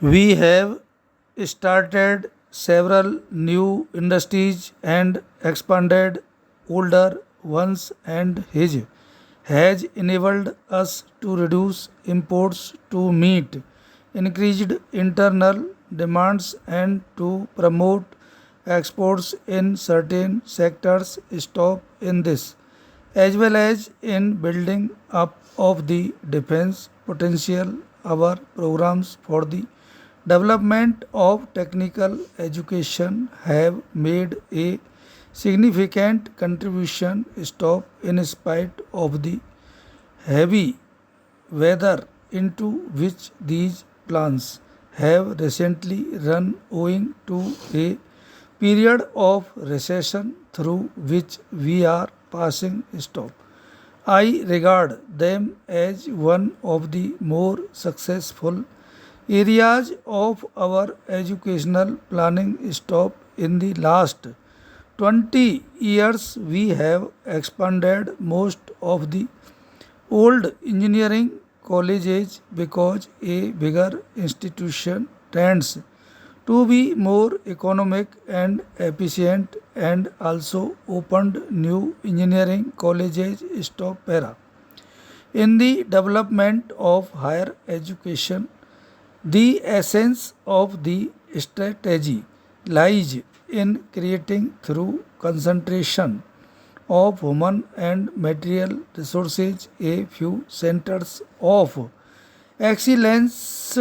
We have started several new industries and expanded older ones, and his has enabled us to reduce imports to meet increased internal demands and to promote exports in certain sectors. Stop in this, as well as in building up of the defense potential. Our programs for the development of technical education have made a significant contribution. Stop in spite of the heavy weather into which these plants have recently run owing to a period of recession through which we are passing. Stop. I regard them as one of the more successful areas of our educational planning. Stop. In the last 20 years, we have expanded most of the old engineering colleges because a bigger institution tends to be more economic and efficient, and also opened new engineering colleges. Stop para. In the development of higher education, the essence of the strategy lies in creating through concentration of human and material resources a few centers of excellence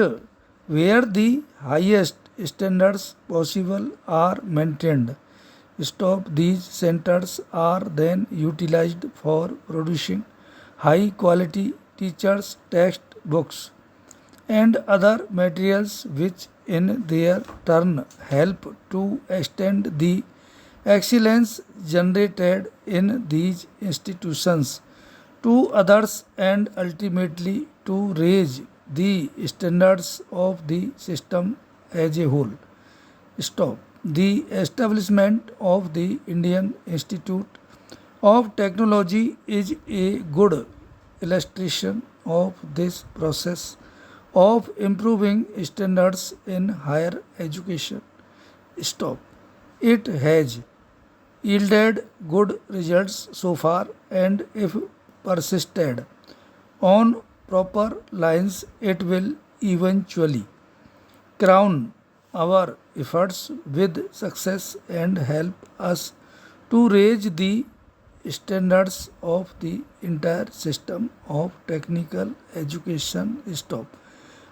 where the highest standards possible are maintained. Stop. These centers are then utilized for producing high quality teachers, textbooks, and other materials which in their turn help to extend the excellence generated in these institutions to others and ultimately to raise the standards of the system as a whole. Stop. The establishment of the Indian Institute of Technology is a good illustration of this process of improving standards in higher education. Stop. It has yielded good results so far, and if persisted on proper lines, it will eventually crown our efforts with success and help us to raise the standards of the entire system of technical education. Stop.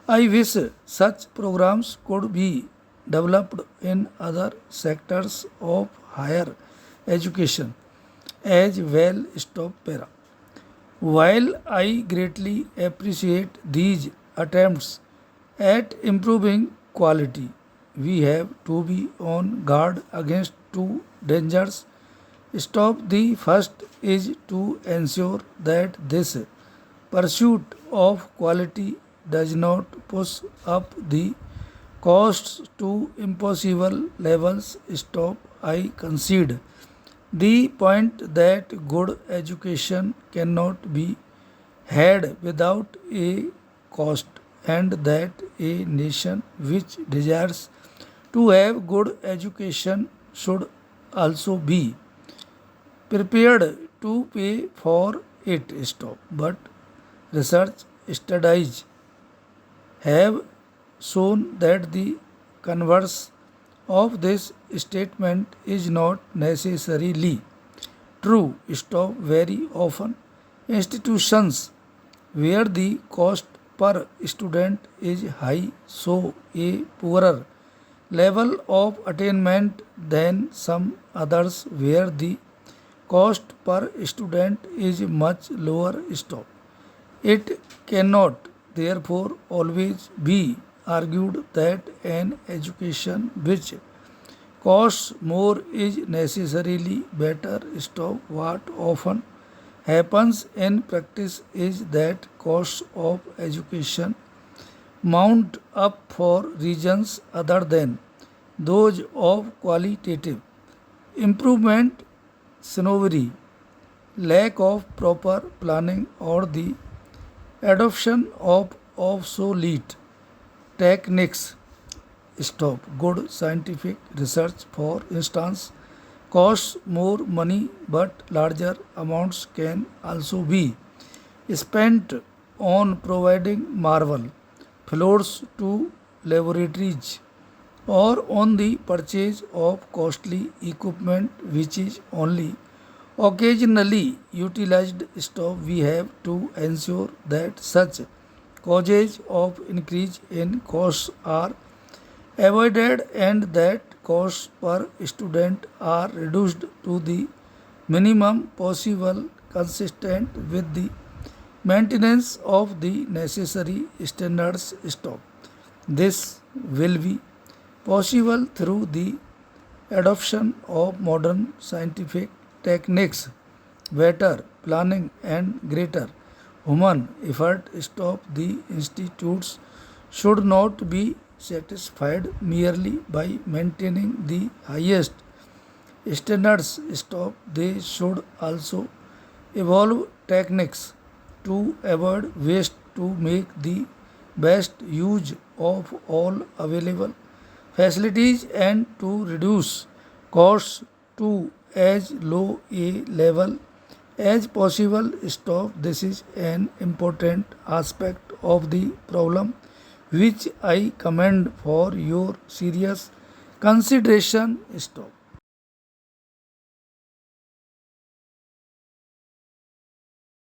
I wish such programs could be developed in other sectors of higher education as well. Stop para. While I greatly appreciate these attempts at improving quality, we have to be on guard against two dangers. Stop. The first is to ensure that this pursuit of quality does not push up the costs to impossible levels. Stop. I concede the point that good education cannot be had without a cost, and that a nation which desires to have good education should also be prepared to pay for it. Stop. But research studies have shown that the converse of this statement is not necessarily true. Stop. Very often, institutions where the cost per student is high show a poorer level of attainment than some others where the cost per student is much lower. Stop. It cannot therefore always be argued that an education which costs more is necessarily better. Stop. What often happens in practice is that costs of education mount up for reasons other than those of qualitative improvement, snobbery, lack of proper planning, or the adoption of obsolete techniques. stop. Good scientific research, for instance, costs more money, but larger amounts can also be spent on providing marble floors to laboratories or on the purchase of costly equipment which is only occasionally utilized. Stop. We have to ensure that such causes of increase in costs are avoided and that costs per student are reduced to the minimum possible, consistent with the maintenance of the necessary standards. Stop. This will be possible through the adoption of modern scientific techniques, better planning, and greater human effort. Stop. The institutes should not be satisfied merely by maintaining the highest standards. Stop. They should also evolve techniques to avoid waste, to make the best use of all available facilities, and to reduce costs to as low a level as possible. Stop. This is an important aspect of the problem which I commend for your serious consideration. Stop.